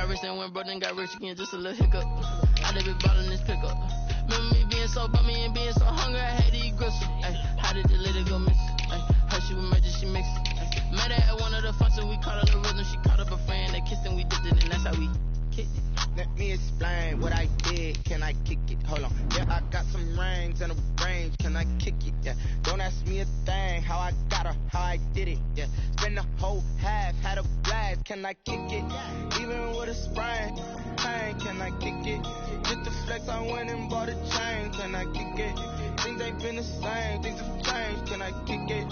got rich and went broke, then got rich again, just a little hiccup. I done been ballin' this pickup. Remember me being so bummy and being so hungry, I had to eat gristle. Ay, how did the lady go miss? Ay, her she was murdered, she mixed. Ay, met her at one of the functions, we caught her the rhythm, she caught up a friend, they kissed and we dipped it, and that's how we kicked it. Let me explain what I did, can I kick it? Hold on, yeah, I got some rings and a range, can I kick it? Yeah, don't ask me a thing, how I got her, how I did it. Yeah, spend the whole half, had a blast, can I kick it? Even with a sprain, pain, can I kick it? Just to flex, I went and bought a chain, can I kick it? Things ain't been the same, things have changed, can I kick it?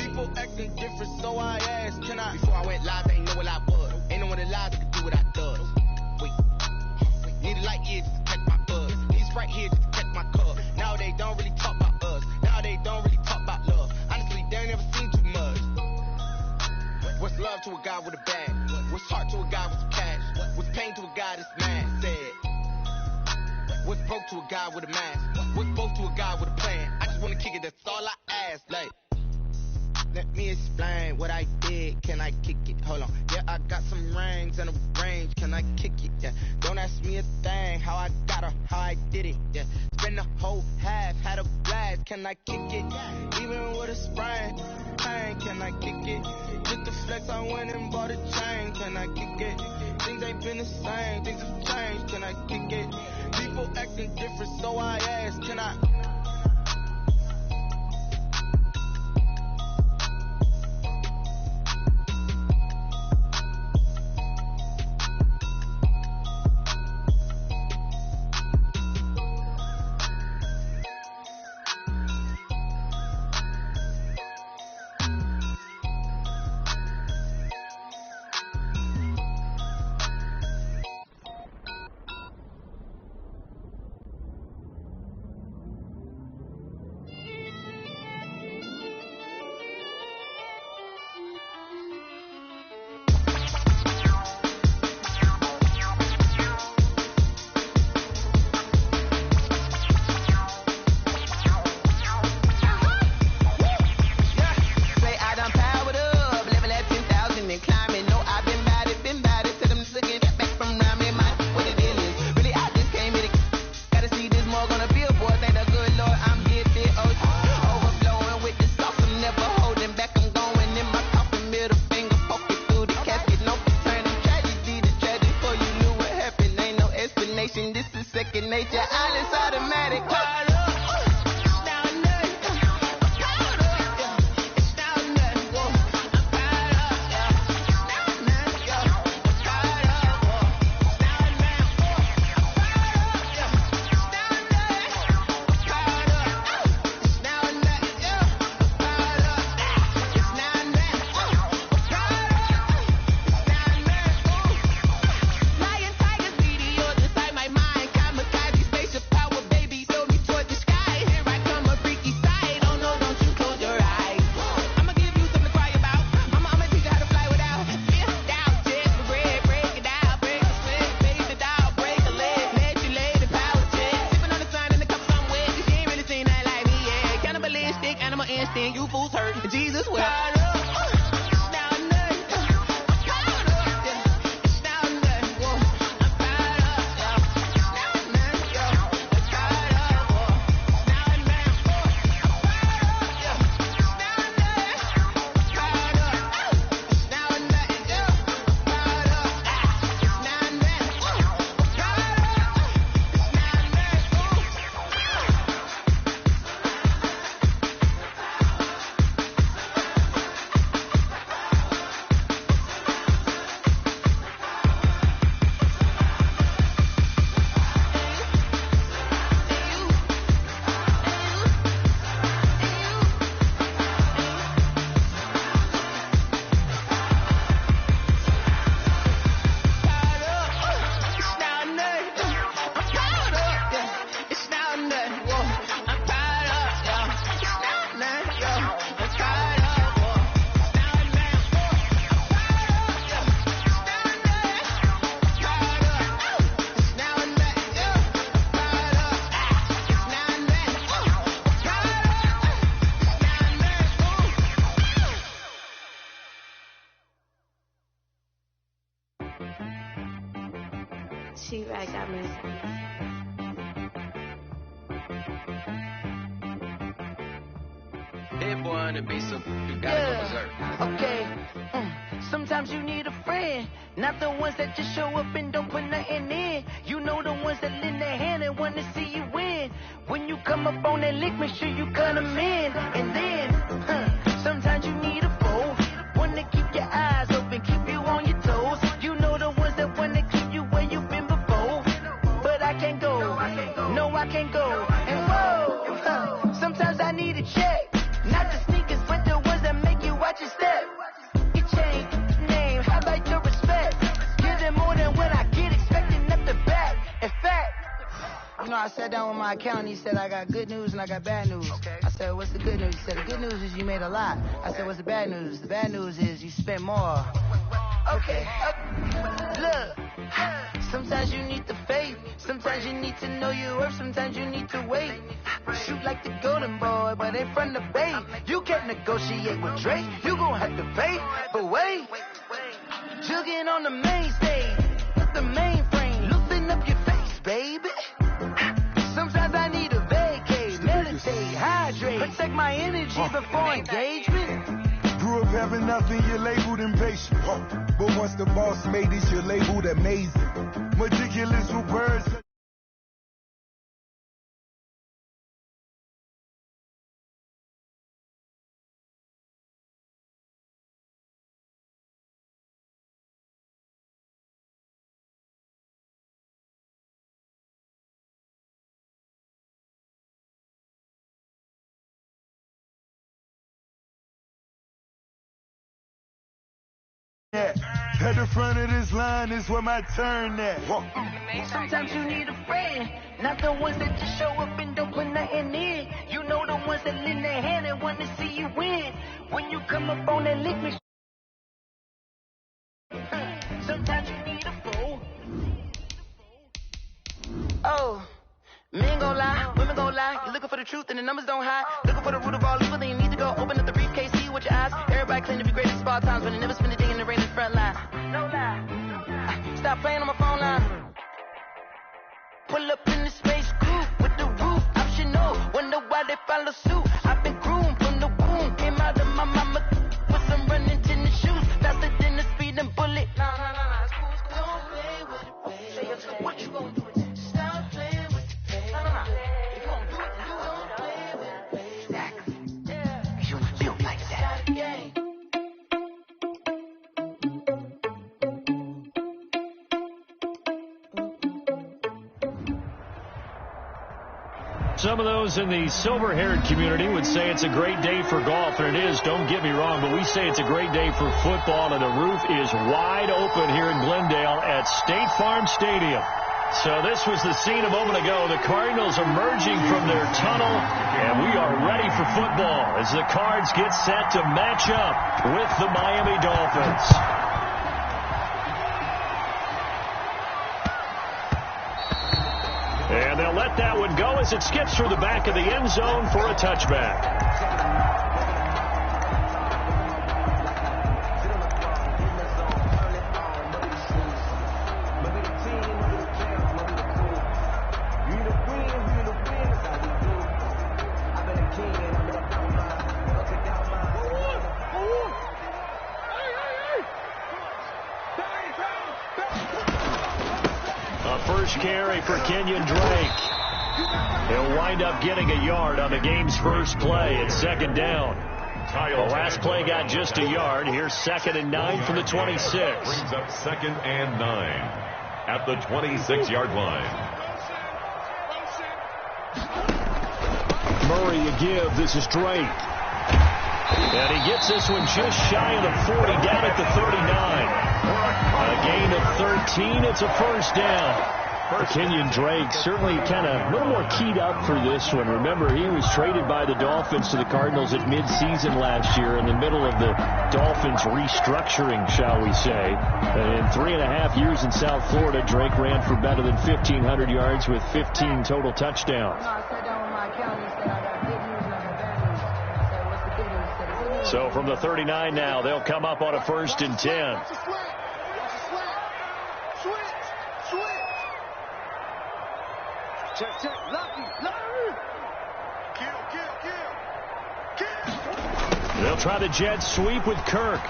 People acting different, so I asked, can I? Before I went live, ain't know what I was. Ain't no one alive that could do what I does. Wait, need a light here just to catch my buzz. Need Sprite here just to catch my cup. Now they don't really talk about us. Now they don't really talk about love. Honestly, they ain't never seen too much. What's love to a guy with a bag? What's heart to a guy with some cash? What's pain to a guy that's mad? Said. What's broke to a guy with a mask? What's both to a guy with a plan? I just wanna kick it, that's all I ask. Like, let me explain what I did, can I kick it? Hold on, yeah, I got some rings and a range, can I kick it? Yeah, don't ask me a thing, how I got her, how I did it. Yeah, spend the whole half, had a blast, can I kick it? Even with a sprain, pain, can I kick it? Just to flex, I went and bought a chain, can I kick it? Things ain't been the same, things have changed, can I kick it? People acting different, so I asked, can I? Power She right, got me. Big boy on the beat, so you gotta go berserk. Okay. Sometimes you need a friend, not the ones that just show up and don't put nothing in. You know the ones that lend their hand and want to see you win. When you come up on that lick, make sure you cut them in. And then, sometimes you need a foe, one to keep your eyes open, keep you on your toes. You know the ones that want to keep you where you've been before. But I can't go, no I can't go. And whoa, sometimes I need a check. Not the sneakers, but the ones that make you watch your step. Your chain, name, how about your respect? Give them more than what I get, expecting up the back. In fact, you know, I sat down with my accountant. He said, I got good news and I got bad news. Okay. I said, what's the good news? He said, the good news is you made a lot. I said, what's the bad news? The bad news is you spent more. Okay. Look, sometimes you need the faith. Sometimes you need to know your worth. Sometimes you need to wait. Shoot like the golden boy, but in front of Bay. You can't negotiate with Drake. You gon' have to pay. But wait, jugging on the main stage, the mainframe, loosen up your face, baby. Sometimes I need a vacate, meditate, hydrate, protect my energy before engagement. Grew up having nothing, you're labeled impatient. But once the boss made it, you're labeled amazing. Meticulous with words. At the front of this line is where my turn at. Sometimes you need a friend, not the ones that just show up and don't put nothing in. You know the ones that lend their hand and want to see you win. When you come up on that lick, sometimes you need a fool. Oh, men gon' lie, women gon' lie. You're looking for the truth and the numbers don't hide. Looking for the root of all evil, then you need to go open up the briefcase, see with your eyes. Everybody claim to be great at small times, but they never spend a day in the rain in the front line. No lie. Stop playing on my phone line. Pull up in the space coupe with the roof optional. Wonder why they follow suit. I've been groomed from the womb. Came out of my mama with some running tennis shoes. Faster than the speeding bullet. Nah. Don't play with it, baby. What you gonna do? Stop playing with it, baby. Nah. You gon' do it, you don't play with it, baby. Exactly. Yeah. You feel like that. Some of those in the silver-haired community would say it's a great day for golf, and it is, don't get me wrong, but we say it's a great day for football, and the roof is wide open here in Glendale at State Farm Stadium. So this was the scene a moment ago. The Cardinals emerging from their tunnel, and we are ready for football as the Cards get set to match up with the Miami Dolphins. And they'll let that one go as it skips through the back of the end zone for a touchback. First carry for Kenyon Drake. He'll wind up getting a yard on the game's first play at second down. The last play got just a yard. Here's 2nd and 9 from the 26. Brings up 2nd and 9 at the 26-yard line. Murray a give. This is Drake. And he gets this one just shy of the 40, down at the 39. A gain of 13. It's a first down. Kenyon Drake certainly kind of a little more keyed up for this one. Remember, he was traded by the Dolphins to the Cardinals at midseason last year in the middle of the Dolphins restructuring, shall we say. And in 3.5 years in South Florida, Drake ran for better than 1,500 yards with 15 total touchdowns. So from the 39 now, they'll come up on a 1st and 10. Check. Lucky. Kill. They'll try the jet sweep with Kirk.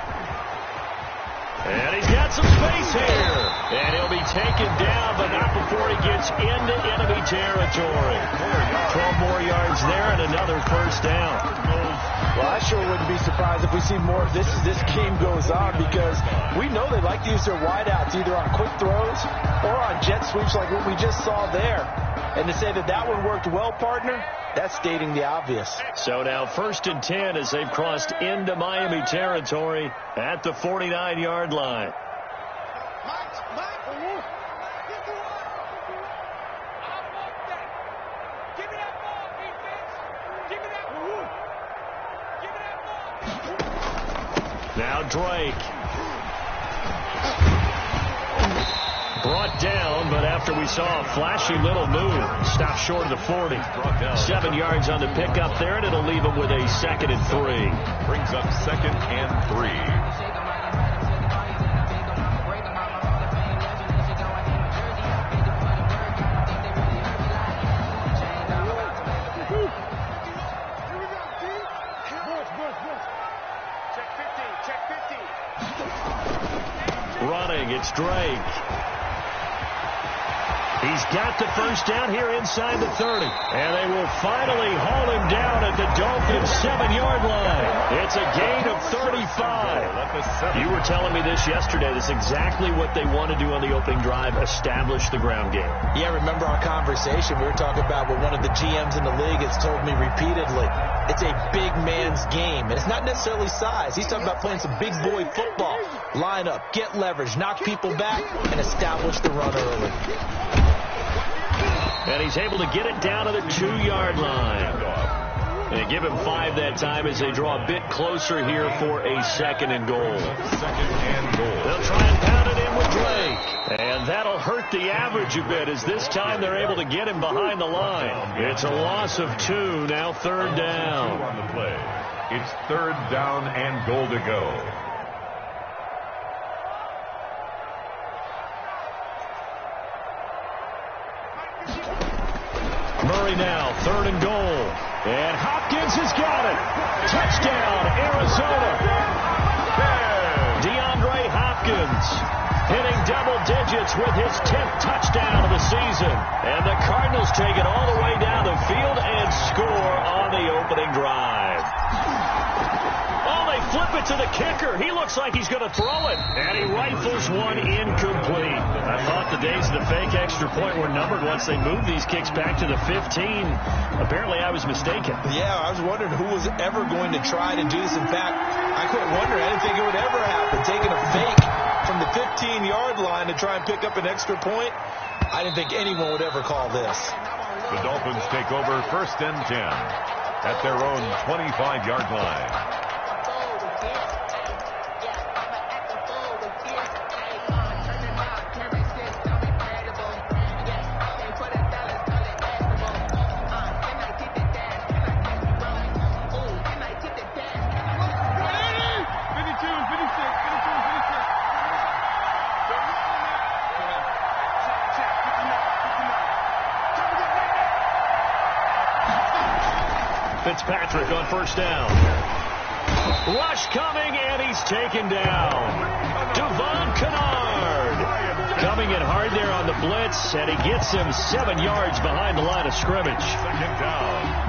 And he's got some space here. And he'll be taken down, but not before he gets into enemy territory. 12 more yards there and another first down. Well, I sure wouldn't be surprised if we see more of this as this game goes on, because we know they like to use their wideouts either on quick throws or on jet sweeps like what we just saw there. And to say that that one worked well, partner, that's stating the obvious. So now 1st and 10 as they've crossed into Miami territory at the 49-yard line. Now Drake. Brought down, but after we saw a flashy little move, stopped short of the 40. 7 yards on the pickup there, and it'll leave him with a 2nd and 3. Brings up 2nd and 3. Running, it's Drake. He's got the first down here inside the 30. And they will finally haul him down at the Dolphins' 7-yard line. It's a gain of 35. You were telling me this yesterday. This is exactly what they want to do on the opening drive, establish the ground game. Yeah, remember our conversation. We were talking about what one of the GMs in the league has told me repeatedly. It's a big man's game. And it's not necessarily size. He's talking about playing some big boy football. Line up, get leverage, knock people back, and establish the run early. And he's able to get it down to the 2-yard line. And they give him 5 that time as they draw a bit closer here for a 2nd and goal. 2nd and goal. They'll try and pound it in with Drake. And that'll hurt the average a bit as this time they're able to get him behind the line. It's a loss of 2, now 3rd down. On the play. It's 3rd down and goal to go. Murray now, 3rd and goal. And Hopkins has got it. Touchdown, Arizona. DeAndre Hopkins hitting double digits with his 10th touchdown of the season. And the Cardinals take it all the way down the field and score on the opening drive. Oh, they flip it to the kicker. He looks like he's going to throw it. And he rifles one incomplete. I thought the days of the fake extra point were numbered once they moved these kicks back to the 15. Apparently, I was mistaken. Yeah, I was wondering who was ever going to try to do this. In fact, I couldn't wonder. I didn't think it would ever happen. Taking a fake from the 15-yard line to try and pick up an extra point, I didn't think anyone would ever call this. The Dolphins take over 1st and 10 at their own 25-yard line. Fitzpatrick on 1st down. Rush coming, and he's taken down. Devon Kennard coming in hard there on the blitz, and he gets him 7 yards behind the line of scrimmage. 2nd down.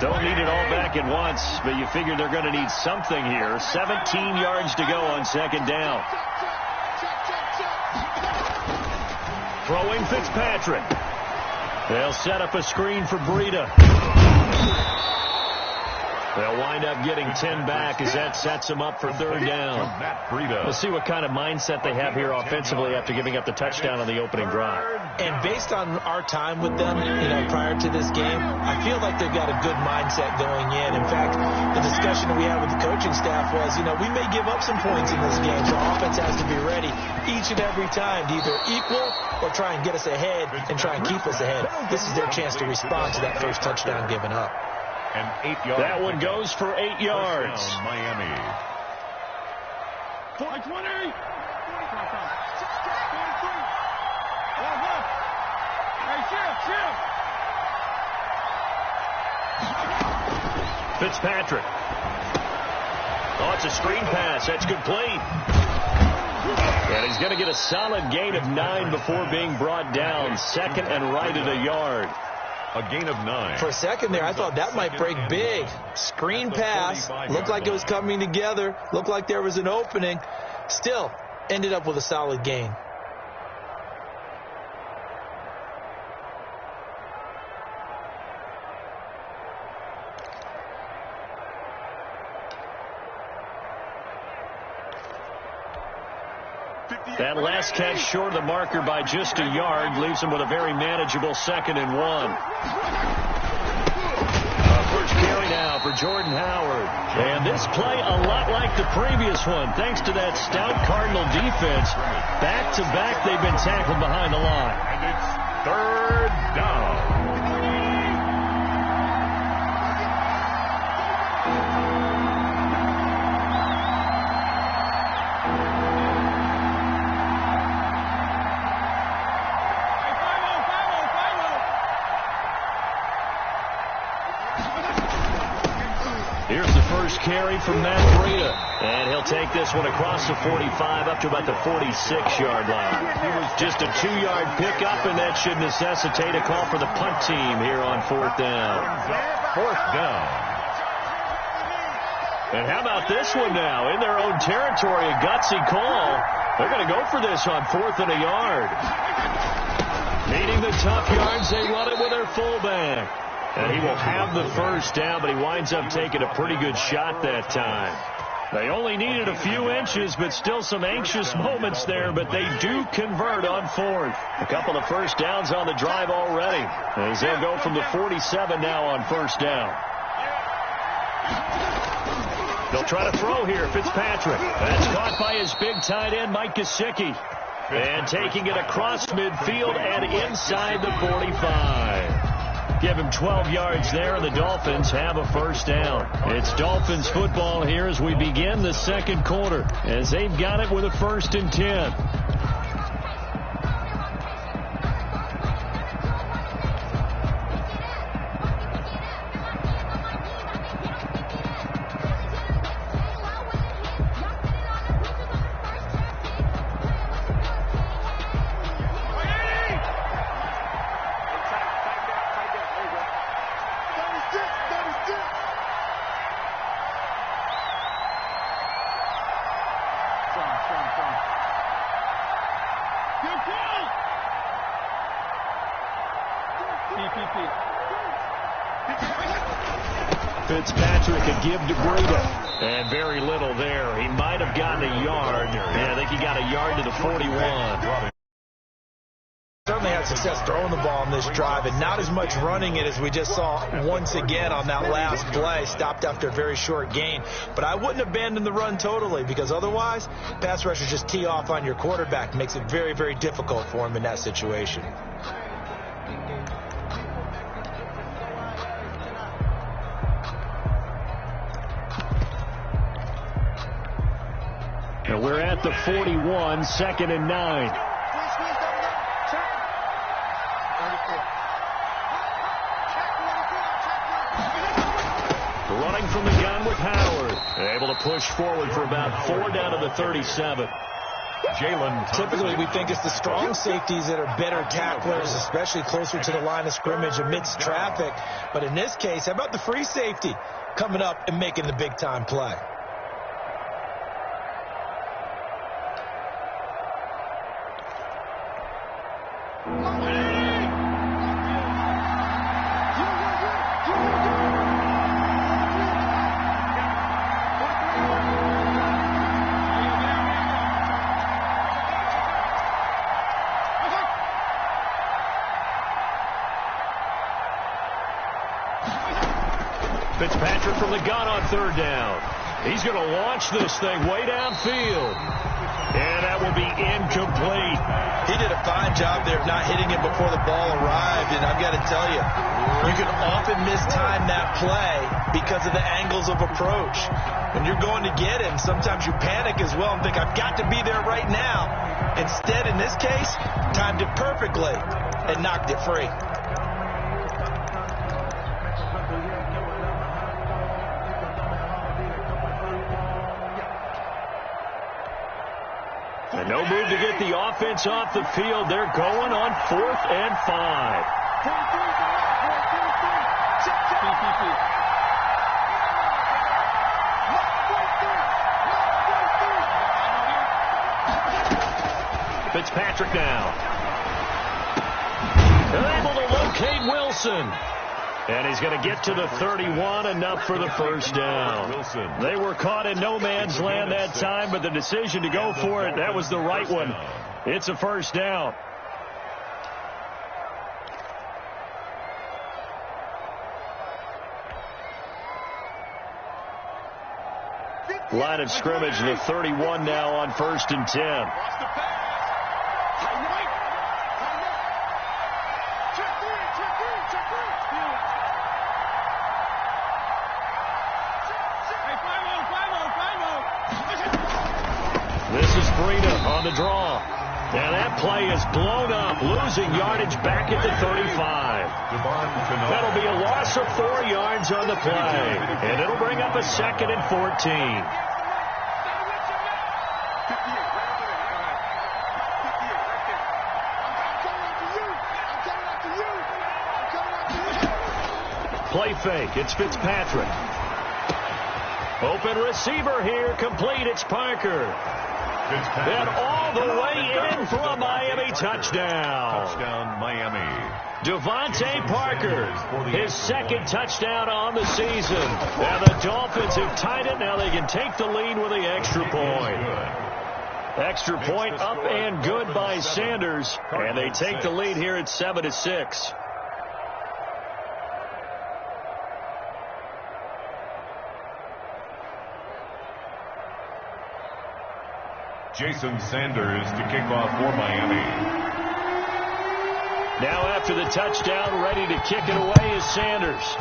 Don't need it all back at once, but you figure they're going to need something here. 17 yards to go on 2nd down. Throwing Fitzpatrick. They'll set up a screen for Breida. They'll wind up getting 10 back as that sets them up for 3rd down. Let's see what kind of mindset they have here offensively after giving up the touchdown on the opening drive. And based on our time with them, prior to this game, I feel like they've got a good mindset going in. In fact, the discussion that we had with the coaching staff was, we may give up some points in this game, so our offense has to be ready each and every time to either equal or try and get us ahead and try and keep us ahead. This is their chance to respond to that first touchdown given up. An 8-yard. That one goes for 8 yards. First down, Miami. 20. Fitzpatrick. Oh, it's a screen pass. That's complete. And he's going to get a solid gain of 9 before being brought down. Second and right at a yard. A gain of 9. For a second there, I thought that might break big. Screen pass. Looked like it was coming together. Looked like there was an opening. Still ended up with a solid gain. That last catch short of the marker by just a yard leaves him with a very manageable 2nd and 1. First carry now for Jordan Howard. And this play a lot like the previous one, thanks to that stout Cardinal defense. Back-to-back, they've been tackled behind the line. And it's 3rd down. Here's the first carry from Matt Breida. And he'll take this one across the 45 up to about the 46-yard line. Just a 2-yard pickup, and that should necessitate a call for the punt team here on 4th down. 4th down. And how about this one now? In their own territory, a gutsy call. They're going to go for this on 4th and a yard. Needing the tough yards, they run it with their fullback. And he will have the first down, but he winds up taking a pretty good shot that time. They only needed a few inches, but still some anxious moments there, but they do convert on 4th. A couple of first downs on the drive already, as they'll go from the 47 now on 1st down. They'll try to throw here, Fitzpatrick. That's caught by his big tight end, Mike Gesicki. And taking it across midfield and inside the 45. Give him 12 yards there, and the Dolphins have a first down. It's Dolphins football here as we begin the 2nd quarter, as they've got it with a 1st and 10. Fitzpatrick a give to Breida. And very little there. He might have gotten a yard. Yeah, I think he got a yard to the 41. Certainly had success throwing the ball on this drive, and not as much running it as we just saw once again on that last play. Stopped after a very short gain. But I wouldn't abandon the run totally, because otherwise, pass rushers just tee off on your quarterback. Makes it very, very difficult for him in that situation. And we're at the 41, 2nd and 9. Running from the gun with Howard. Able to push forward for about 4 down to the 37. Typically, we think it's the strong safeties that are better tacklers, especially closer to the line of scrimmage amidst traffic. But in this case, how about the free safety coming up and making the big-time play? Fitzpatrick from the gun on 3rd down. He's going to launch this thing way downfield. And that will be incomplete. He did a fine job there of not hitting it before the ball arrived, and I've got to tell you, you can often mistime that play because of the angles of approach. When you're going to get him, sometimes you panic as well and think, I've got to be there right now. Instead, in this case, timed it perfectly and knocked it free. And no move to get the offense off the field. They're going on 4th and 5. Fitzpatrick now. They're able to locate Wilson. And he's going to get to the 31, enough for the first down. They were caught in no man's land that time, but the decision to go for it, that was the right one. It's a first down. Line of scrimmage, the 31 now on 1st and 10. This is Breida on the draw. And that play is blown up, losing yardage back at the 35. That'll be a loss of 4 yards on the play. And it'll bring up a 2nd and 14. Play fake. It's Fitzpatrick. Open receiver here. Complete. It's Parker. And all the way in for a Miami touchdown. Touchdown, Miami. Devontae Parker, his 2nd touchdown on the season. And the Dolphins have tied it. Now they can take the lead with the extra point. Extra point up and good by Sanders. And they take the lead here at 7-6. Jason Sanders to kick off for Miami. Now after the touchdown, ready to kick it away is Sanders.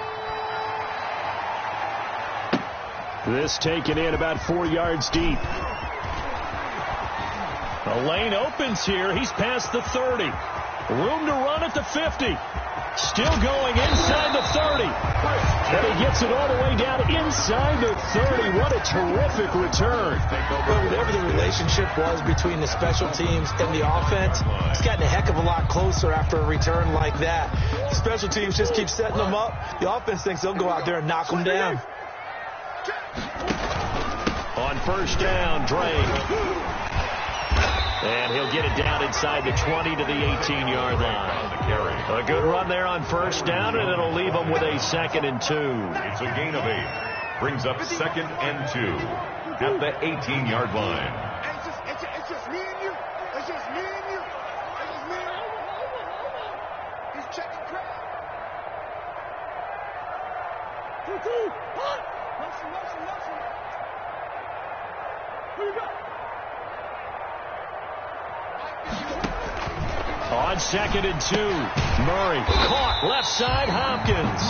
This taken in about 4 yards deep. The lane opens here. He's past the 30. Room to run at the 50. Still going inside the 30. And he gets it all the way down inside the 30. What a terrific return. Well, whatever the relationship was between the special teams and the offense, it's gotten a heck of a lot closer after a return like that. The special teams just keep setting them up. The offense thinks they'll go out there and knock them down. On 1st down, Drake. And he'll get it down inside the 20 to the 18-yard line. A good run there on 1st down, and it'll leave them with a 2nd and 2. It's a gain of 8. Brings up 2nd and 2 at the 18-yard line. It's just me and you. It's just me and you. It's just me and you. He's checking crowd. 2-2. Motion. Who you got? On 2nd and 2, Murray caught left side, Hopkins.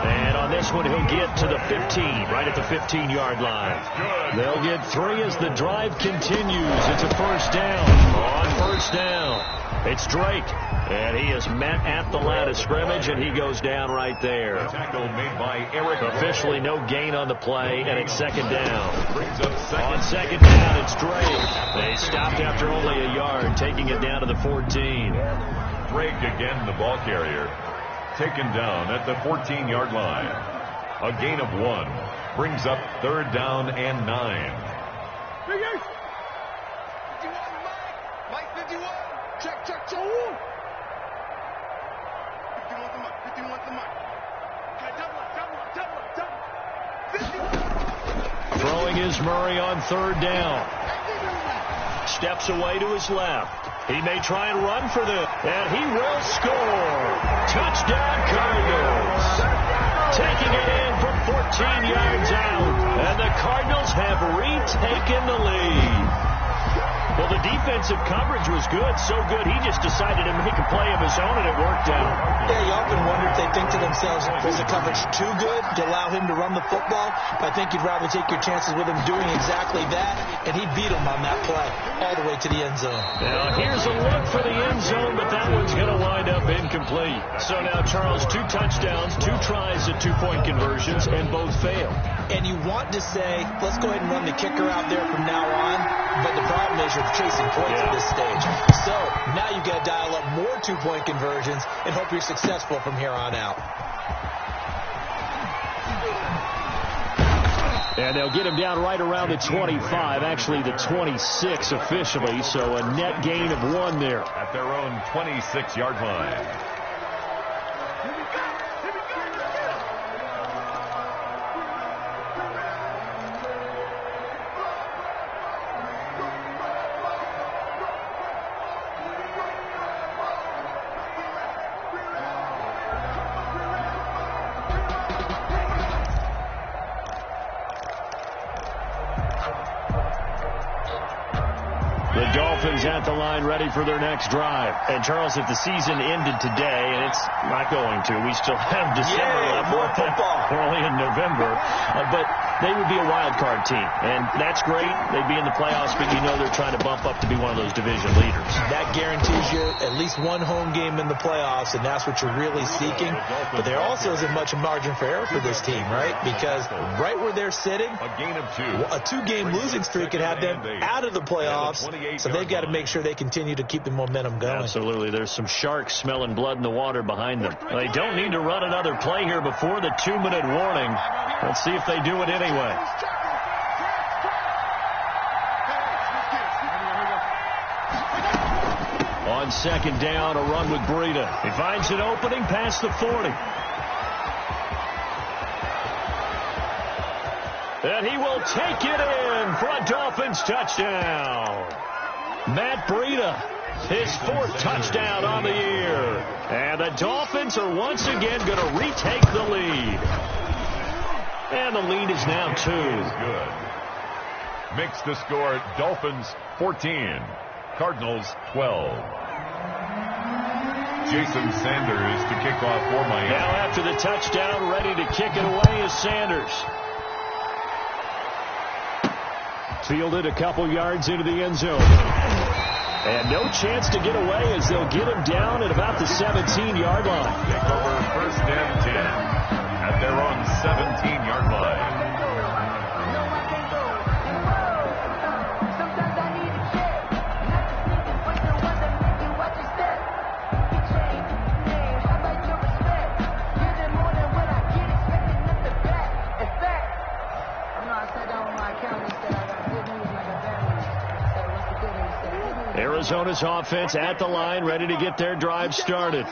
And on this one, he'll get to the 15, right at the 15-yard line. They'll get 3 as the drive continues. It's a first down. On 1st down, it's Drake. And he is met at the line of scrimmage, and he goes down right there. Tackle made by Eric. Officially no gain on the play, and it's 2nd down. On 2nd down, it's Drake. They stopped after only a yard, taking it down to the 14. Drake again, the ball carrier. Taken down at the 14-yard line. A gain of 1. Brings up 3rd down and 9. Mike 51. Check. 51 the mic. Double. Throwing is Murray on 3rd down. Steps away to his left. He may try and run for this, and he will score. Touchdown Cardinals. Taking it in from 14 yards out, and the Cardinals have retaken the lead. Well, the defensive coverage was good, so good he just decided to make a play of his own, and it worked out. Yeah, you often wonder if they think to themselves, was the coverage too good to allow him to run the football? I think you'd rather take your chances with him doing exactly that, and he beat him on that play all the way to the end zone. Now, here's a look for the end zone, but that one's going to wind up incomplete. So now, Charles, 2 touchdowns, 2 tries at 2-point conversions, and both failed. And you want to say, let's go ahead and run the kicker out there from now on, but the problem is you're chasing points at this stage. So now you've got to dial up more 2-point conversions and hope you're successful from here on out. And they'll get him down right around the 25, actually the 26 officially, so a net gain of 1 there. At their own 26-yard line. Dolphins at the line ready for their next drive. And, Charles, if the season ended today, and it's not going to, we still have December left. More football. We're only in November. But they would be a wild card team. And that's great. They'd be in the playoffs, but you know they're trying to bump up to be one of those division leaders. That guarantees you at least 1 home game in the playoffs, and that's what you're really seeking. But there also isn't much margin for error for this team, right? Because right where they're sitting, a 2-game losing streak could have them out of the playoffs. So they've got to make sure they continue to keep the momentum going. Absolutely. There's some sharks smelling blood in the water behind them. They don't need to run another play here before the 2-minute warning. Let's see if they do it anyway. On 2nd down, a run with Breida. He finds an opening past the 40. And he will take it in for a Dolphins touchdown. Matt Breida, his 4th touchdown on the year. And the Dolphins are once again going to retake the lead. And the lead is now 2. Good. Makes the score Dolphins 14, Cardinals 12. Jason Sanders to kick off for Miami. Now after the touchdown, ready to kick it away is Sanders. Fielded a couple yards into the end zone. And no chance to get away as they'll get him down at about the 17-yard line. Take over 1st and 10 at their own 17-yard line. Arizona's offense at the line, ready to get their drive started.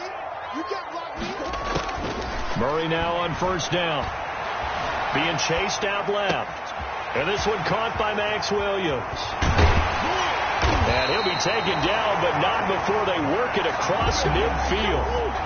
Murray now on 1st down. Being chased out left. And this one caught by Max Williams. And he'll be taken down, but not before they work it across midfield.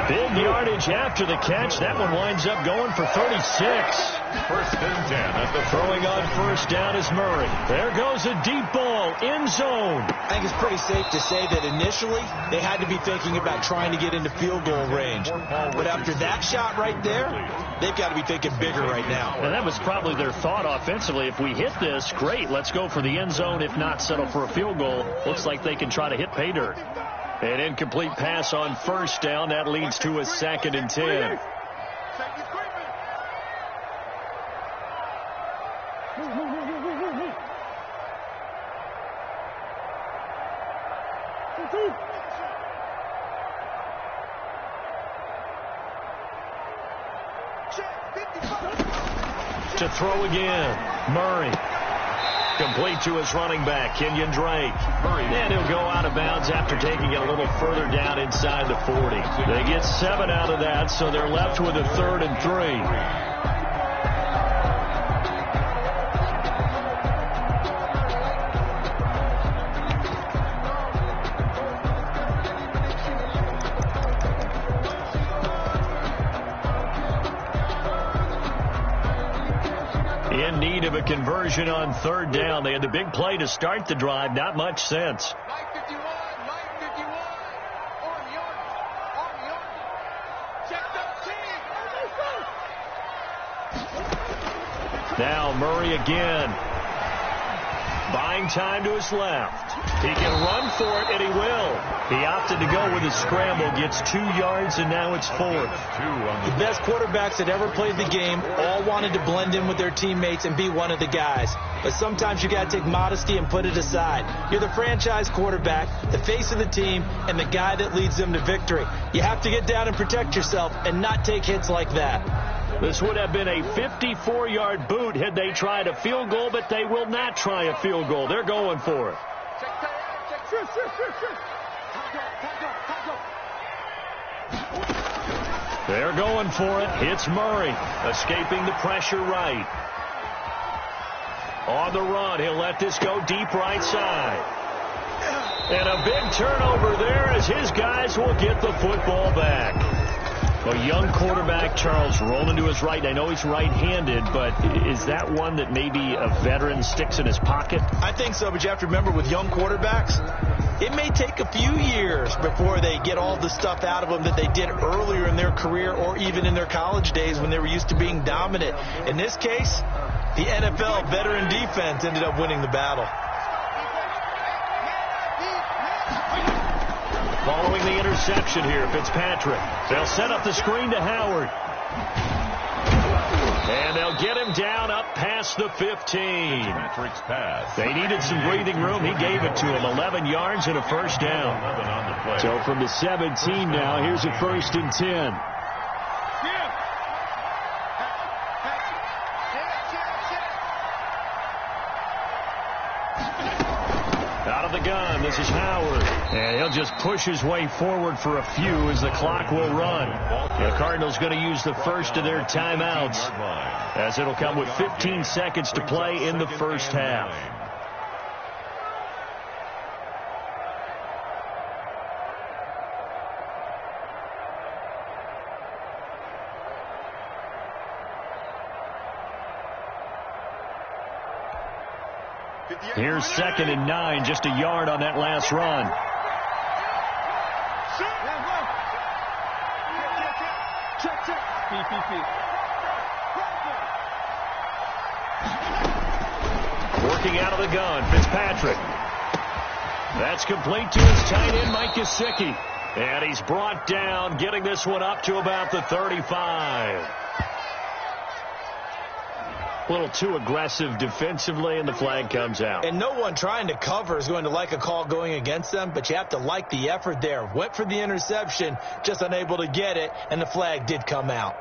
Big yardage after the catch. That one winds up going for 36. 1st and 10 at the throwing on 1st down is Murray. There goes a deep ball, end zone. I think it's pretty safe to say that initially they had to be thinking about trying to get into field goal range. But after that shot right there, they've got to be thinking bigger right now. And that was probably their thought offensively. If we hit this, great, let's go for the end zone. If not, settle for a field goal. Looks like they can try to hit pay dirt. An incomplete pass on 1st down. That leads to a 2nd and 10. To throw again, Murray. Complete to his running back, Kenyon Drake. And he'll go out of bounds after taking it a little further down inside the 40. They get 7 out of that, so they're left with a 3rd and 3. in need of a conversion on third down. They had the big play to start the drive. Not much sense. Now Murray again. Buying time to his left. He can run for it, and he will. He opted to go with a scramble, gets 2 yards, and now it's 4th. The best quarterbacks that ever played the game all wanted to blend in with their teammates and be one of the guys. But sometimes you got to take modesty and put it aside. You're the franchise quarterback, the face of the team, and the guy that leads them to victory. You have to get down and protect yourself and not take hits like that. This would have been a 54-yard boot had they tried a field goal, but they will not try a field goal. They're going for it. They're going for it. It's Murray, escaping the pressure right. On the run, he'll let this go deep right side. And a big turnover there as his guys will get the football back. A young quarterback, Charles, rolling to his right. I know he's right-handed, but is that one that maybe a veteran sticks in his pocket? I think so, but you have to remember with young quarterbacks, it may take a few years before they get all the stuff out of them that they did earlier in their career or even in their college days when they were used to being dominant. In this case, the NFL veteran defense ended up winning the battle. Following the interception here, Fitzpatrick. They'll set up the screen to Howard. And they'll get him down up past the 15. Fitzpatrick's pass. They needed some breathing room. He gave it to him. 11 yards and a first down. So from the 17 now, here's a 1st and 10. Out of the gun, this is Howard. And he'll just push his way forward for a few as the clock will run. The Cardinals going to use the first of their timeouts, as it'll come with 15 seconds to play in the first half. Here's 2nd and 9, just a yard on that last run. Working out of the gun, Fitzpatrick. That's complete to his tight end, Mike Gesicki. And he's brought down, getting this one up to about the 35. A little too aggressive defensively, and the flag comes out. And no one trying to cover is going to like a call going against them, but you have to like the effort there. Went for the interception, just unable to get it, and the flag did come out.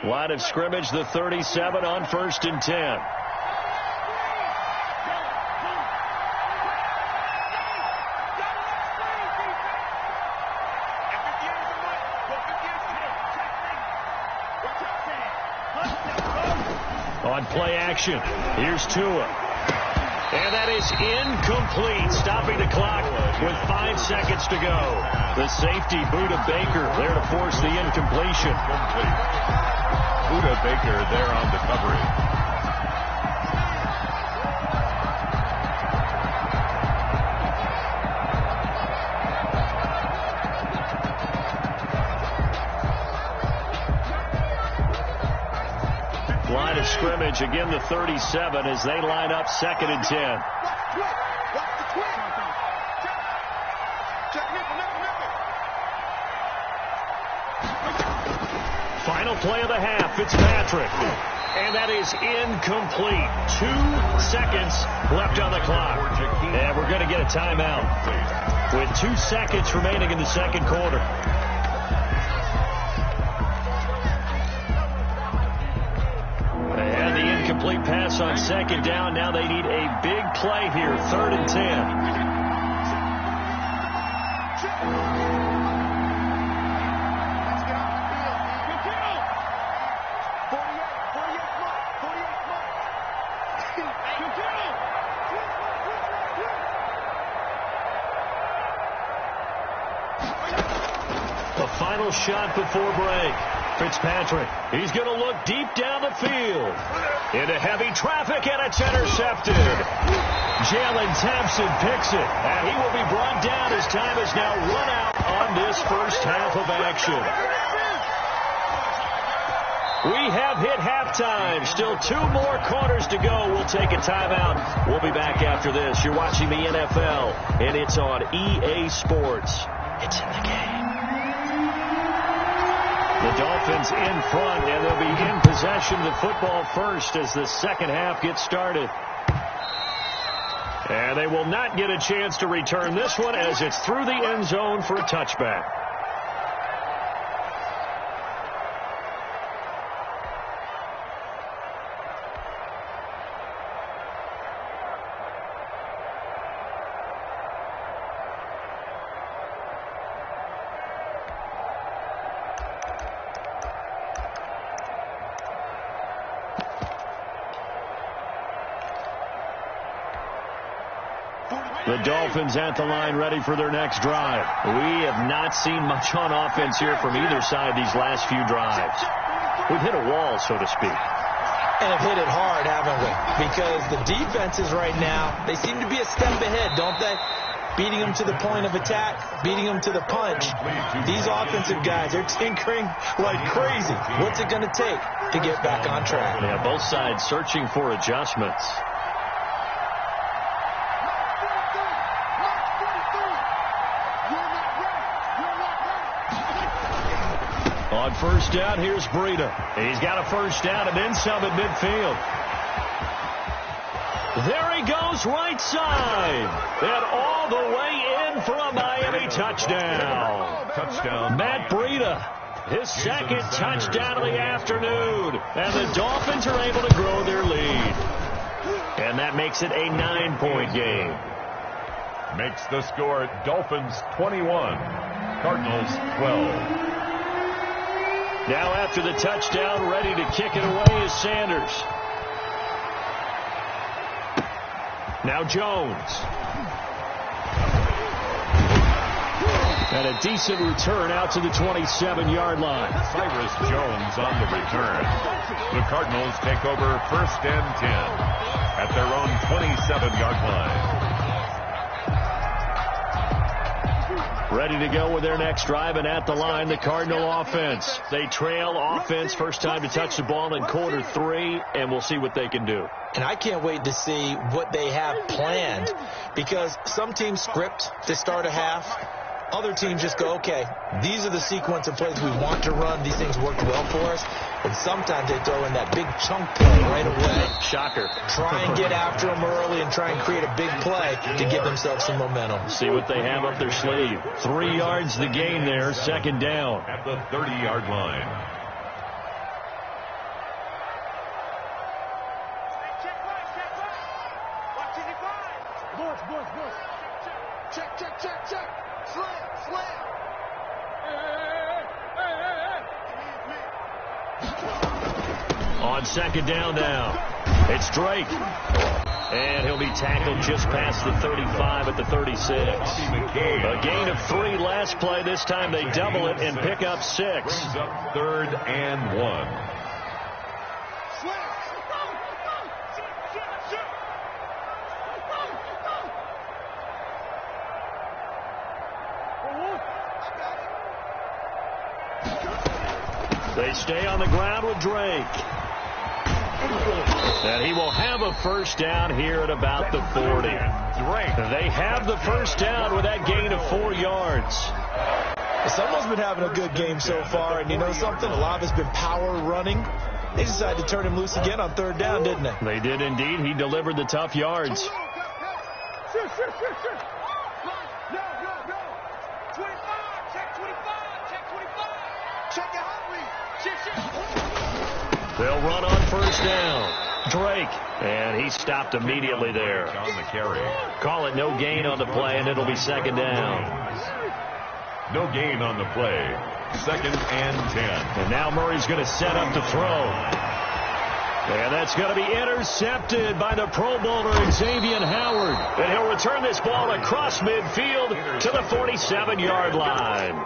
Line of scrimmage, the 37 on 1st and 10. On play action, here's Tua. And that is incomplete, stopping the clock with 5 seconds to go. The safety, Buda Baker, there to force the incompletion. Buda Baker there on the coverage. Line of scrimmage, again the 37 as they line up 2nd and 10. Final play of the half, Fitzpatrick. And that is incomplete. 2 seconds left on the clock. And we're going to get a timeout with 2 seconds remaining in the second quarter. And the incomplete pass on 2nd down. Now they need a big play here, 3rd and 10. final shot before break. Fitzpatrick, he's going to look deep down the field. Into heavy traffic, and it's intercepted. Jalen Thompson picks it, and he will be brought down as time is now run out on this first half of action. We have hit halftime. Still 2 more quarters to go. We'll take a timeout. We'll be back after this. You're watching the NFL, and it's on EA Sports. It's in the game. The Dolphins in front, and they'll be in possession of the football first as the second half gets started. And they will not get a chance to return this one as it's through the end zone for a touchback. The Dolphins at the line ready for their next drive. We have not seen much on offense here from either side these last few drives. We've hit a wall, so to speak. And have hit it hard, haven't we? Because the defenses right now, they seem to be a step ahead, don't they? Beating them to the point of attack, beating them to the punch. These offensive guys are tinkering like crazy. What's it going to take to get back on track? Yeah, both sides searching for adjustments. On first down, here's Breida. He's got a first down and then some at midfield. There he goes, right side. And all the way in for a Miami touchdown. Touchdown. Matt Breida, his second touchdown of the afternoon. And the Dolphins are able to grow their lead. And that makes it a 9-point game. Makes the score Dolphins 21, Cardinals 12. Now after the touchdown, ready to kick it away is Sanders. Now Jones. And a decent return out to the 27-yard line. Cyrus Jones on the return. The Cardinals take over first and 10 at their own 27-yard line. Ready to go with their next drive, and at the line, the Cardinal offense. They trail offense, first time to touch the ball in quarter 3, and we'll see what they can do. And I can't wait to see what they have planned, because some teams script to start a half. Other teams just go, okay, these are the sequence of plays we want to run. These things worked well for us. And sometimes they throw in that big chunk play right away. Shocker. Try and get after them early and try and create a big play to give themselves some momentum. See what they have up their sleeve. 3 yards the gain there, second down. At the 30-yard line. Check. Slam. On second down now, it's Drake. And he'll be tackled just past the 35 at the 36. A gain of 3 last play. This time they double it and pick up 6. Brings up third and 1. They stay on the ground with Drake. And he will have a first down here at about the 40. They have the first down with that gain of 4 yards. Someone's been having a good game so far, and you know something? A lot of it's been power running. They decided to turn him loose again on third down, didn't they? They did indeed. He delivered the tough yards. Sure. Go. 25. Check 25. Check your heart rate. They'll run on first down. Drake. And he stopped immediately there. On the carry. Call it no gain on the play, and it'll be second down. No gain on the play. Second and 10. And now Murray's going to set up to throw. And that's going to be intercepted by the Pro Bowler Xavier Howard. And he'll return this ball across midfield to the 47-yard line.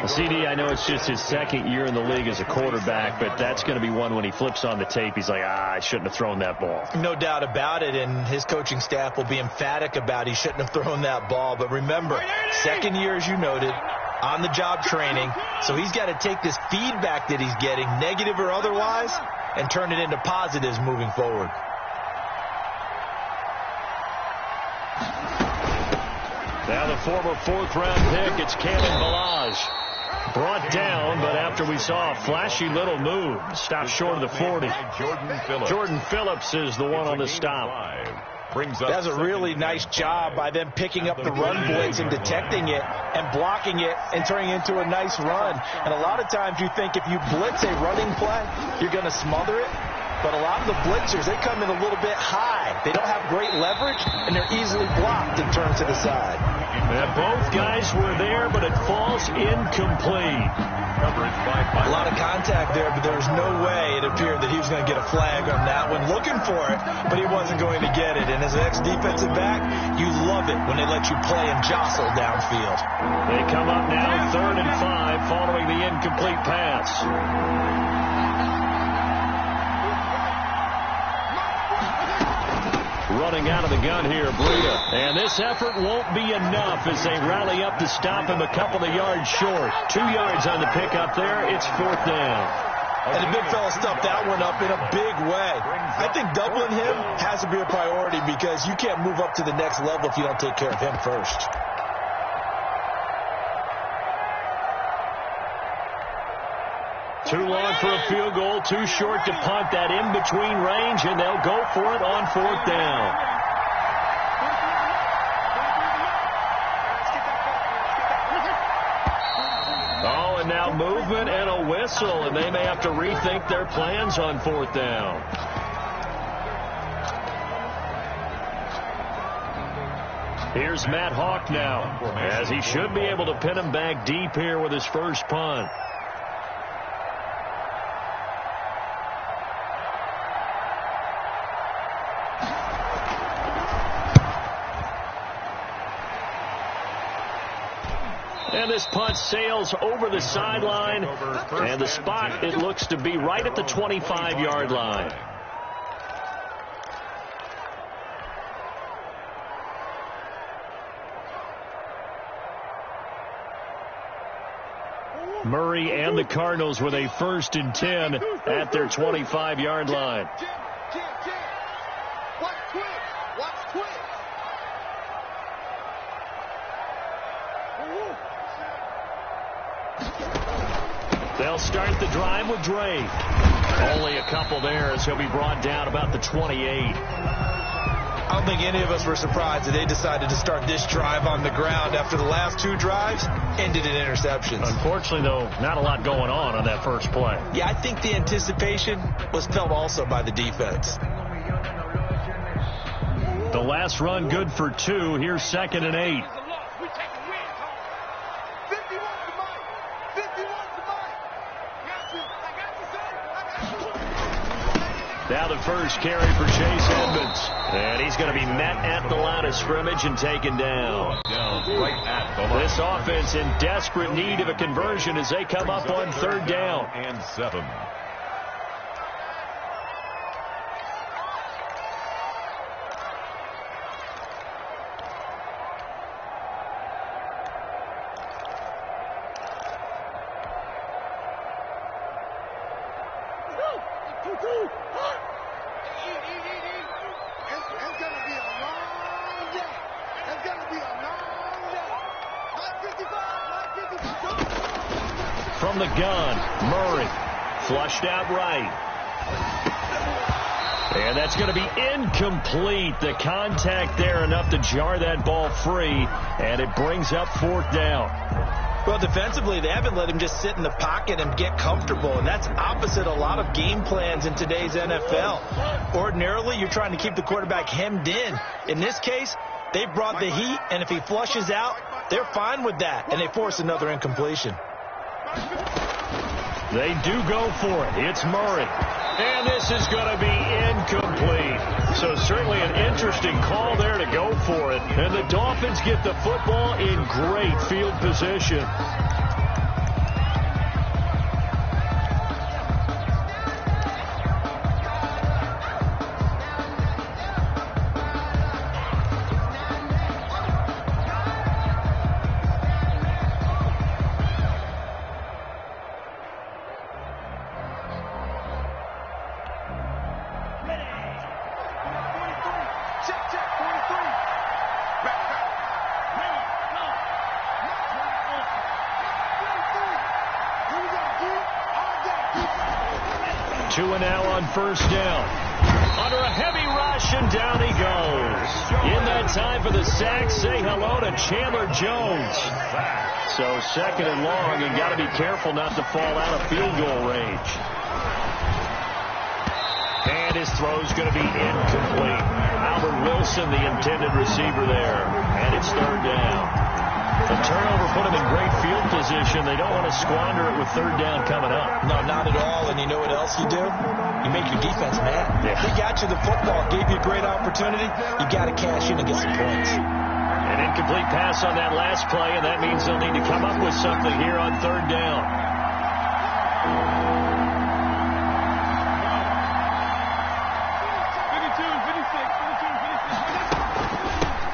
CD, I know it's just his second year in the league as a quarterback, but that's going to be one when he flips on the tape, he's like, I shouldn't have thrown that ball. No doubt about it, and his coaching staff will be emphatic about he shouldn't have thrown that ball. But remember, second year, as you noted, on-the-job training, so he's got to take this feedback that he's getting, negative or otherwise, and turn it into positives moving forward. Now the former fourth-round pick, it's Kalen Balaj. Brought down, but after we saw a flashy little move, stopped short of the 40. Jordan Phillips is the one on the stop. That's a really nice job by them picking up the run blitz and detecting it and blocking it and turning it into a nice run. And a lot of times you think if you blitz a running play, you're going to smother it. But a lot of the blitzers, they come in a little bit high. They don't have great leverage, and they're easily blocked and turned to the side. And both guys were there, but it falls incomplete. A lot of contact there, but there was no way it appeared that he was going to get a flag on that one. Looking for it, but he wasn't going to get it. And as an ex-defensive back, you love it when they let you play and jostle downfield. They come up now 3rd and 5 following the incomplete pass. Running out of the gun here, Breida. And this effort won't be enough as they rally up to stop him a couple of yards short. 2 yards on the pickup there. It's 4th down. And the big fella stuffed that one up in a big way. I think doubling him has to be a priority because you can't move up to the next level if you don't take care of him first. Too long for a field goal, too short to punt. That in-between range, and they'll go for it on 4th down. Oh, and now movement and a whistle, and they may have to rethink their plans on 4th down. Here's Matt Hawk now, as he should be able to pin him back deep here with his first punt. And this punt sails over the sideline, and the spot, it looks to be right at the 25-yard line. Murray and the Cardinals with a 1st and 10 at their 25-yard line. They'll start the drive with Drake. Only a couple there as he'll be brought down about the 28. I don't think any of us were surprised that they decided to start this drive on the ground after the last 2 drives ended in interceptions. Unfortunately, though, not a lot going on that first play. Yeah, I think the anticipation was felt also by the defense. The last run good for 2. Here's 2nd and 8. Now the first carry for Chase Edmonds. And he's going to be met at the line of scrimmage and taken down. This offense in desperate need of a conversion as they come up on 3rd down. And 7. From the gun, Murray flushed out right. And that's going to be incomplete. The contact there enough to jar that ball free, and it brings up 4th down. Well, defensively, they haven't let him just sit in the pocket and get comfortable, and that's opposite a lot of game plans in today's NFL. Ordinarily, you're trying to keep the quarterback hemmed in. In this case, they brought the heat, and if he flushes out, they're fine with that, and they force another incompletion. They do go for it. It's Murray. And this is going to be incomplete. So certainly an interesting call there to go for it. And the Dolphins get the football in great field position. First down. Under a heavy rush, and down he goes. In that time for the sack, say hello to Chandler Jones. So second and long, and got to be careful not to fall out of field goal range. And his throw's going to be incomplete. Albert Wilson, the intended receiver there. And it's third down. The turnover put them in great field position. They don't want to squander it with third down coming up. No, not at all. And you know what else you do? You make your defense mad. Yeah. They got you the football, gave you a great opportunity. You got to cash in and get some points. An incomplete pass on that last play, and that means they'll need to come up with something here on third down.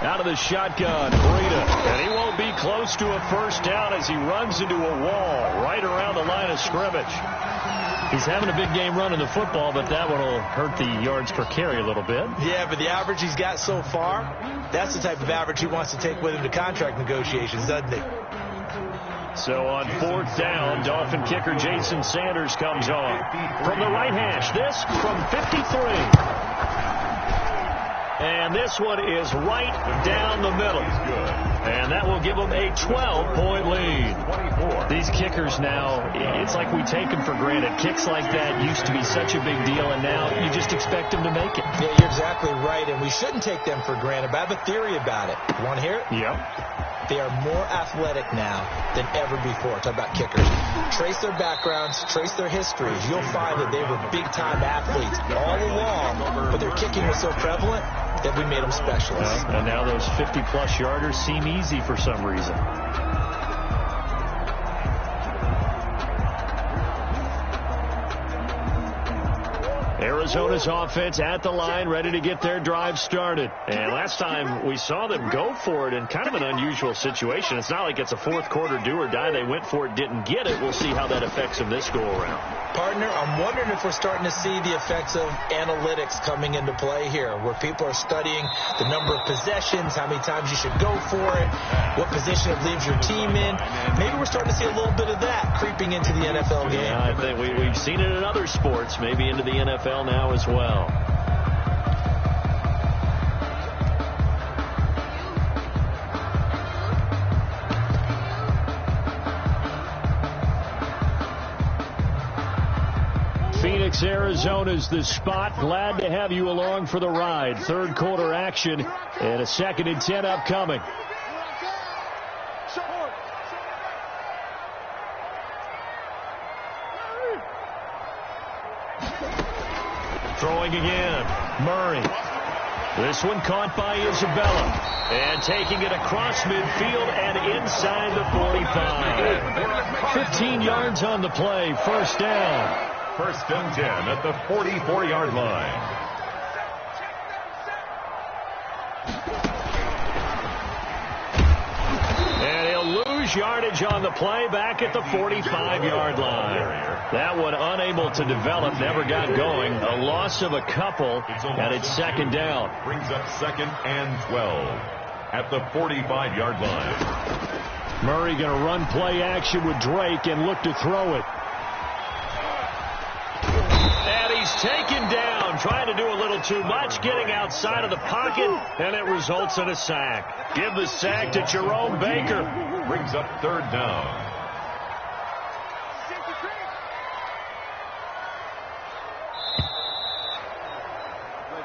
Out of the shotgun, Breida, and he won't be close to a first down as he runs into a wall right around the line of scrimmage. He's having a big game running the football, but that one will hurt the yards per carry a little bit. Yeah, but the average he's got so far, that's the type of average he wants to take with him to contract negotiations, doesn't he? So on fourth down, Dolphin kicker Jason Sanders comes on. From the right hash, this from 53. And this one is right down the middle. And that will give them a 12-point lead. These kickers now, it's like we take them for granted. Kicks like that used to be such a big deal, and now you just expect them to make it. Yeah, you're exactly right, and we shouldn't take them for granted. But I have a theory about it. You want to hear it? Yep. They are more athletic now than ever before. Talk about kickers. Trace their backgrounds, trace their histories. You'll find that they were big-time athletes all along, but their kicking was so prevalent that we made them specialists. And now those 50-plus yarders seem easy for some reason. Arizona's offense at the line, ready to get their drive started. And last time we saw them go for it in kind of an unusual situation. It's not like it's a fourth quarter do or die. They went for it, didn't get it. We'll see how that affects them this go around. Partner, I'm wondering if we're starting to see the effects of analytics coming into play here, where people are studying the number of possessions, how many times you should go for it, what position it leaves your team in. Maybe we're starting to see a little bit of that creeping into the NFL game. Yeah, I think we've seen it in other sports, maybe into the NFL now as well. Phoenix, Arizona's the spot. Glad to have you along for the ride. Third quarter action and a 2nd and 10 upcoming. Throwing again. Murray. This one caught by Isabella. And taking it across midfield and inside the 45. 15 yards on the play. First down. First and 10 at the 44-yard line. And he'll lose yardage on the play back at the 45-yard line. That one unable to develop, never got going. A loss of a couple, and it's second down. Brings up 2nd and 12 at the 45-yard line. Murray going to run play action with Drake and look to throw it. And he's taken down, trying to do a little too much, getting outside of the pocket, and it results in a sack. Give the sack to Jerome Baker. Brings up third down.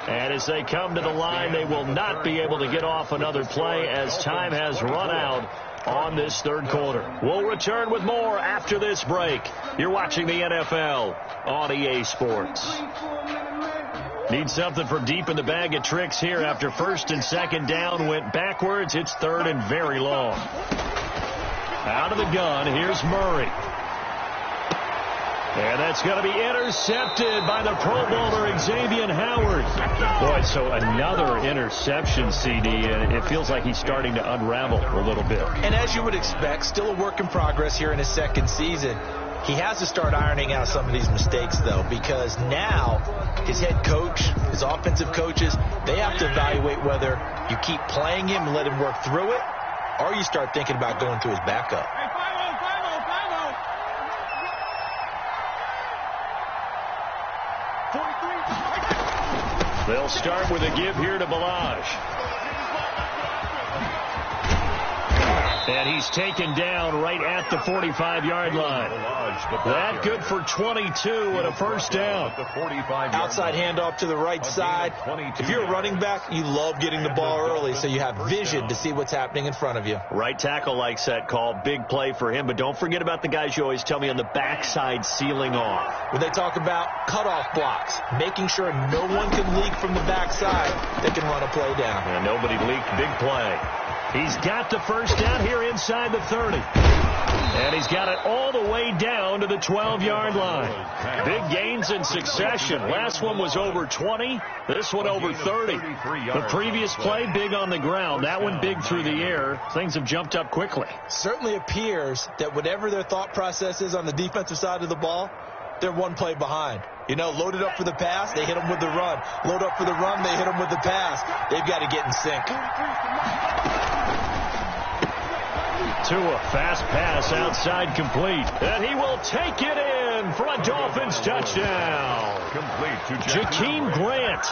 And as they come to the line, they will not be able to get off another play as time has run out on this third quarter. We'll return with more after this break. You're watching the NFL on EA Sports. Need something from deep in the bag of tricks here after first and second down went backwards. It's third and very long. Out of the gun, here's Murray. And that's going to be intercepted by the Pro Bowler, Xavier Howard. Boy, so another interception, CD, and it feels like he's starting to unravel a little bit. And as you would expect, still a work in progress here in his second season. He has to start ironing out some of these mistakes, though, because now his head coach, his offensive coaches, they have to evaluate whether you keep playing him and let him work through it, or you start thinking about going to his backup. They'll start with a give here to Balaj. And he's taken down right at the 45-yard line. That good for 22 and a first down. Outside handoff to the right side. If you're a running back, you love getting the ball early so you have vision to see what's happening in front of you. Right tackle likes that call. Big play for him. But don't forget about the guys you always tell me on the backside sealing off. When they talk about cutoff blocks, making sure no one can leak from the backside, they can run a play down. And nobody leaked. Big play. He's got the first down here inside the 30. And he's got it all the way down to the 12-yard line. Big gains in succession. Last one was over 20. This one over 30. The previous play, big on the ground. That one big through the air. Things have jumped up quickly. Certainly appears that whatever their thought process is on the defensive side of the ball, they're one play behind. You know, loaded up for the pass, they hit them with the run. Load up for the run, they hit them with the pass. They've got to get in sync. To a fast pass outside complete. And he will take it in for a Dolphins touchdown. Complete to Jakeem Grant,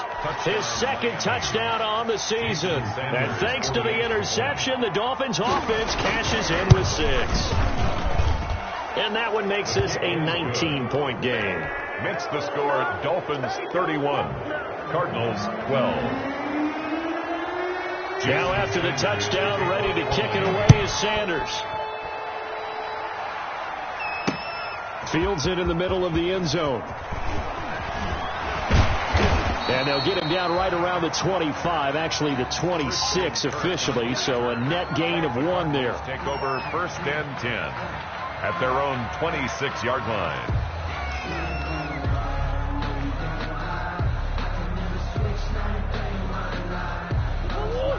his second touchdown on the season. And thanks to the interception, the Dolphins offense cashes in with 6. And that one makes this a 19-point game. Makes the score Dolphins 31, Cardinals 12. Now after the touchdown, ready to kick it away is Sanders. Fields it in the middle of the end zone. And they'll get him down right around the 25, actually the 26 officially, so a net gain of 1 there. Take over first and 10 at their own 26-yard line.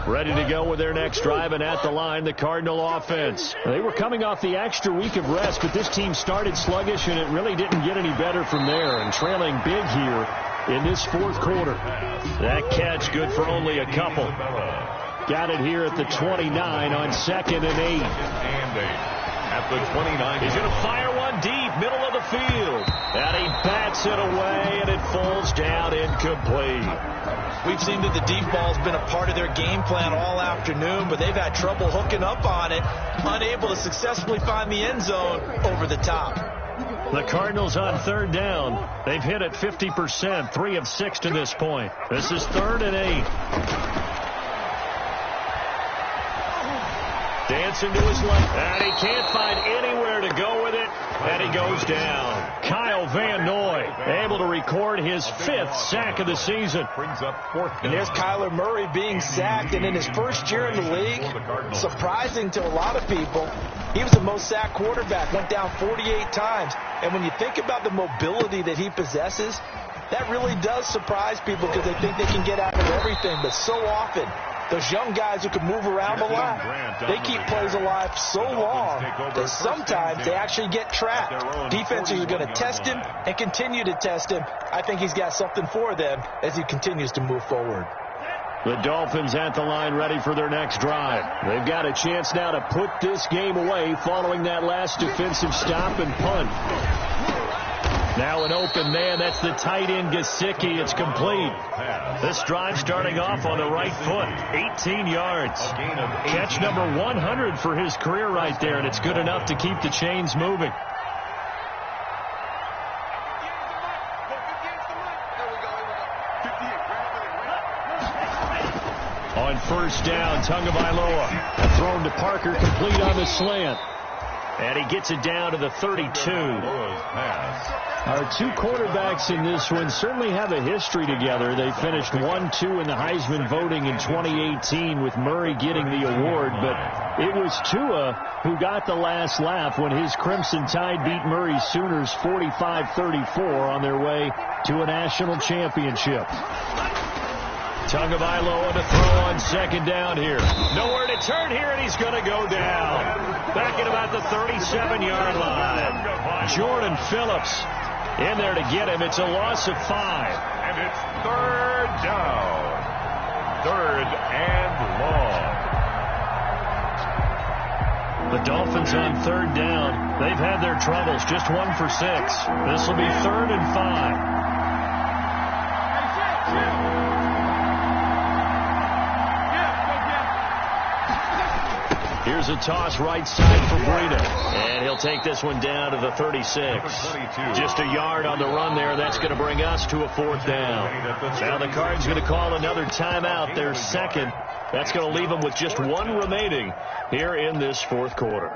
Ready to go with their next drive, and at the line, the Cardinal offense. They were coming off the extra week of rest, but this team started sluggish, and it really didn't get any better from there, and trailing big here in this fourth quarter. That catch good for only a couple. Got it here at the 29 on 2nd and 8. At the 29. He's going to fire one deep, middle of the field. And he bats it away, and it falls down incomplete. We've seen that the deep ball's been a part of their game plan all afternoon, but they've had trouble hooking up on it, unable to successfully find the end zone over the top. The Cardinals on third down. They've hit it 50%, 3 of 6 to this point. This is 3rd and 8. Dancing to his left, and he can't find anywhere to go with it, and he goes down. Kyle Van Noy able to record his 5th sack of the season. Brings up 4th down. And there's Kyler Murray being sacked, and in his first year in the league, surprising to a lot of people, he was the most sacked quarterback, went down 48 times. And when you think about the mobility that he possesses, that really does surprise people because they think they can get out of everything, but so often, those young guys who can move around a lot, they keep plays alive so long that sometimes they actually get trapped. Defenses are going to test him and continue to test him. I think he's got something for them as he continues to move forward. The Dolphins at the line ready for their next drive. They've got a chance now to put this game away following that last defensive stop and punt. Now an open man. That's the tight end, Gesicki. It's complete. This drive starting off on the right foot. 18 yards. Catch number 100 for his career right there, and it's good enough to keep the chains moving. On first down. Tagovailoa thrown to Parker, complete on the slant. And he gets it down to the 32. Our two quarterbacks in this one certainly have a history together. They finished 1-2 in the Heisman voting in 2018 with Murray getting the award. But it was Tua who got the last laugh when his Crimson Tide beat Murray's Sooners 45-34 on their way to a national championship. Tagovailoa to throw on second down here. Nowhere to turn here, and he's going to go down. Back at about the 37-yard line. Jordan Phillips in there to get him. It's a loss of 5. And it's third down. Third and long. The Dolphins on third down. They've had their troubles. Just 1 for 6. This will be 3rd and 5. Here's a toss right side for Breida. And he'll take this one down to the 36. Just a yard on the run there. That's going to bring us to a 4th down. Now the Cards going to call another timeout. Their second. That's going to leave them with just 1 remaining here in this 4th quarter.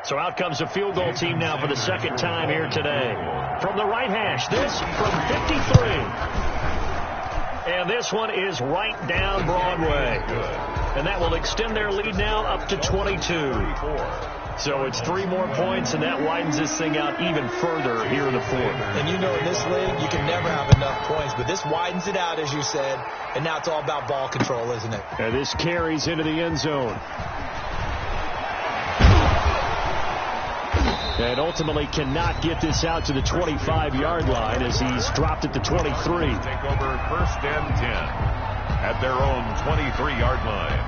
So out comes a field goal team now for the second time here today. From the right hash, this from 53. And this one is right down Broadway. And that will extend their lead now up to 22. So it's 3 more points, and that widens this thing out even further here in the 4th. And you know, in this league, you can never have enough points, but this widens it out, as you said, and now it's all about ball control, isn't it? And this carries into the end zone. And ultimately cannot get this out to the 25-yard line as he's dropped at the 23. Take over 1st and 10 at their own 23-yard line.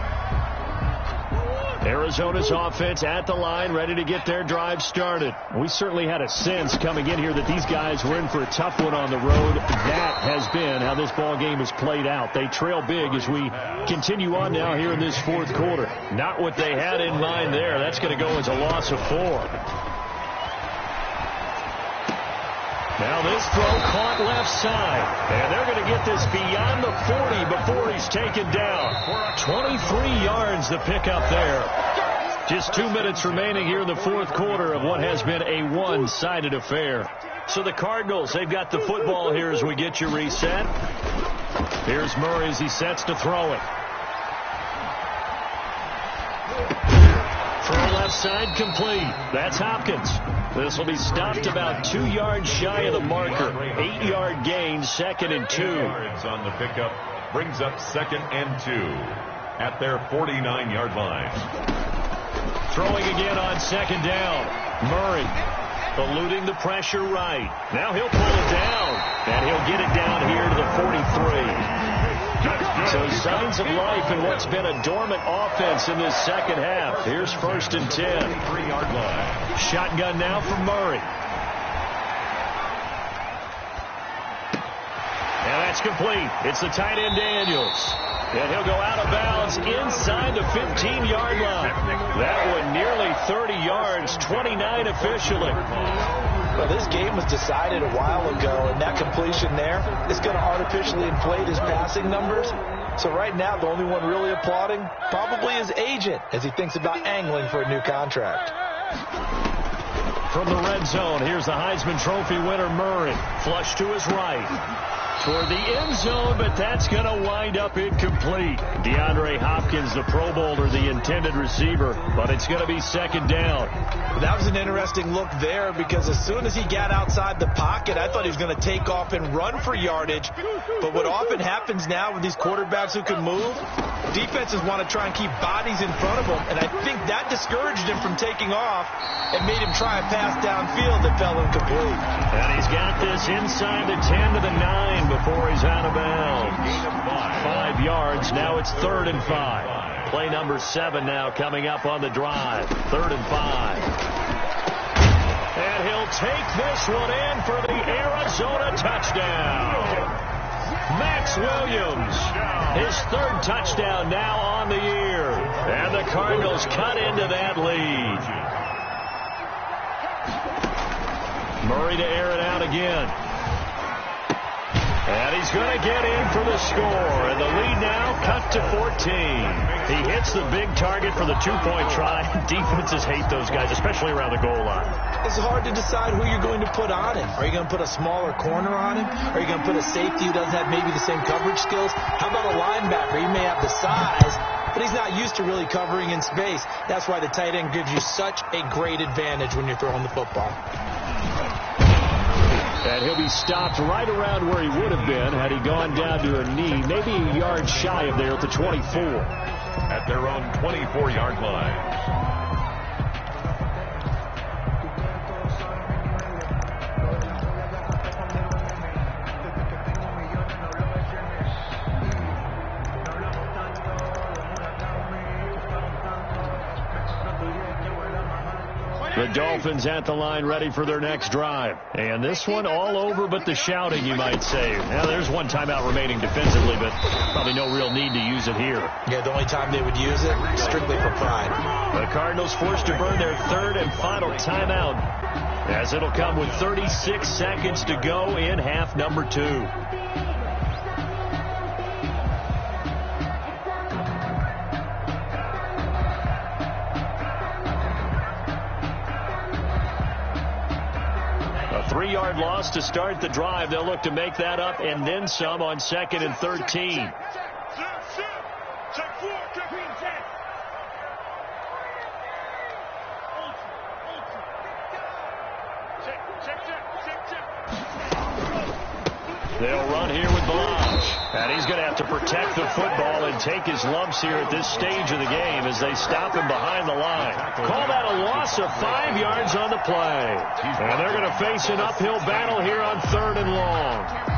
Arizona's offense at the line, ready to get their drive started. We certainly had a sense coming in here that these guys were in for a tough one on the road. That has been how this ball game has played out. They trail big as we continue on now here in this 4th quarter. Not what they had in mind there. That's going to go as a loss of 4. Now this throw caught left side. And they're going to get this beyond the 40 before he's taken down. 23 yards the pickup there. Just 2 minutes remaining here in the 4th quarter of what has been a one-sided affair. So the Cardinals, they've got the football here as we get you reset. Here's Murray as he sets to throw it. Throw left side complete. That's Hopkins. This will be stopped about 2 yards shy of the marker. 8-yard gain, 2nd and 2. Yards on the pickup brings up 2nd and 2 at their 49-yard line. Throwing again on 2nd down. Murray eluding the pressure right. Now he'll pull it down, and he'll get it down here to the 43. So signs of life in what's been a dormant offense in this second half. Here's 1st and 10. 3-yard line. Shotgun now for Murray. And that's complete. It's the tight end Daniels. And he'll go out of bounds inside the 15-yard line. That one nearly 30 yards, 29 officially. Well, this game was decided a while ago, and that completion there is going to artificially inflate his passing numbers. So right now, the only one really applauding probably his agent as he thinks about angling for a new contract. From the red zone, here's the Heisman Trophy winner, Murray. Flush to his right. Toward the end zone, but that's going to wind up incomplete. DeAndre Hopkins, the Pro Bowler, the intended receiver, but it's going to be 2nd down. That was an interesting look there because as soon as he got outside the pocket, I thought he was going to take off and run for yardage. But what often happens now with these quarterbacks who can move, defenses want to try and keep bodies in front of them, and I think that discouraged him from taking off and made him try a pass downfield that fell incomplete. And he's got this inside the 10 to the 9 before he's out of bounds. 5 yards. Now it's 3rd and 5. Play number 7 now coming up on the drive. 3rd and 5. And he'll take this one in for the Arizona touchdown. Max Williams, his 3rd touchdown now on the year. And the Cardinals cut into that lead. Murray to air it out again. And he's going to get in for the score. And the lead now cut to 14. He hits the big target for the two-point try. Defenses hate those guys, especially around the goal line. It's hard to decide who you're going to put on him. Are you going to put a smaller corner on him? Are you going to put a safety who doesn't have maybe the same coverage skills? How about a linebacker? He may have the size, but he's not used to really covering in space. That's why the tight end gives you such a great advantage when you're throwing the football. And he'll be stopped right around where he would have been had he gone down to a knee, maybe a yard shy of there at the 24. At their own 24-yard line. The Dolphins at the line ready for their next drive. And this one all over but the shouting, you might say. Now, there's one timeout remaining defensively, but probably no real need to use it here. Yeah, the only time they would use it, strictly for pride. The Cardinals forced to burn their third and final timeout, as it'll come with 36 seconds to go in half number 2. A 3-yard loss to start the drive. They'll look to make that up and then some on 2nd and 13. They'll run here with Blanche. And he's going to have to protect the football and take his lumps here at this stage of the game as they stop him behind the line. Call that a loss of 5 yards on the play. And they're going to face an uphill battle here on 3rd and long.